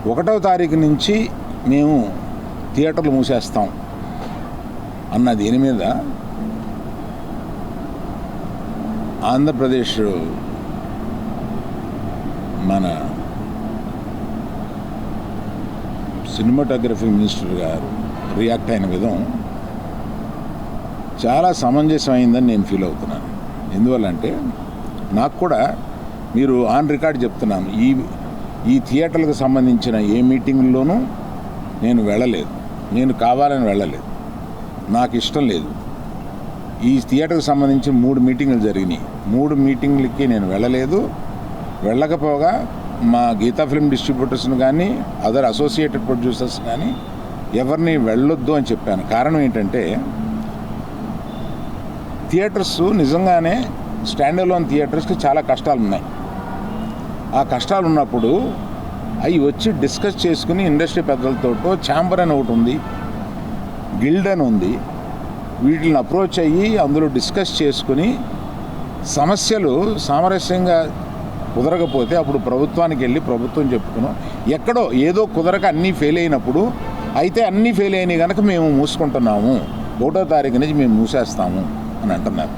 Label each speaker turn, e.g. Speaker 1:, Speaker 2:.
Speaker 1: 1వ తారీఖు నుంచి మేము థియేటర్లు మూసేస్తాం అన్న దీని మీద ఆంధ్రప్రదేశ్ మన సినిమాటోగ్రఫీ మినిస్టర్ గారు రియాక్ట్ అయిన విధం చాలా సమంజసమైందని నేను ఫీల్ అవుతున్నాను. ఎందువల్లంటే నాకు కూడా మీరు ఆన్ రికార్డ్ చెప్తున్నాను, ఈ థియేటర్లకు సంబంధించిన ఏ మీటింగ్లోనూ నేను వెళ్ళలేదు, నేను కావాలని వెళ్ళలేదు, నాకు ఇష్టం లేదు. ఈ థియేటర్కి సంబంధించి 3 మీటింగులు జరిగినాయి. 3 మీటింగ్లకి నేను వెళ్ళలేదు. వెళ్ళకపోగా మా గీతా ఫిల్మ్ డిస్ట్రిబ్యూటర్స్ని కానీ అదర్ అసోసియేటెడ్ ప్రొడ్యూసర్స్ కానీ ఎవరిని వెళ్ళొద్దు అని చెప్పాను. కారణం ఏంటంటే థియేటర్స్ నిజంగానే స్టాండ్ అలోన్ థియేటర్స్కి చాలా కష్టాలు ఉన్నాయి. ఆ కష్టాలు ఉన్నప్పుడు అవి వచ్చి డిస్కస్ చేసుకుని ఇండస్ట్రీ పెద్దలతో ఛాంబర్ అని ఒకటి ఉంది, గిల్డ్ అని ఉంది, వీటిని అప్రోచ్ అయ్యి అందులో డిస్కస్ చేసుకుని సమస్యలు సామరస్యంగా కుదరకపోతే అప్పుడు ప్రభుత్వానికి వెళ్ళి ప్రభుత్వం చెప్పుకున్నాం. ఎక్కడో ఏదో కుదరక అన్నీ ఫెయిల్ అయినప్పుడు అయితే అన్నీ ఫెయిల్ అయినాయి కనుక మేము మూసుకుంటున్నాము, 1వ తారీఖు నుంచి మేము మూసేస్తాము అని అంటున్నారు.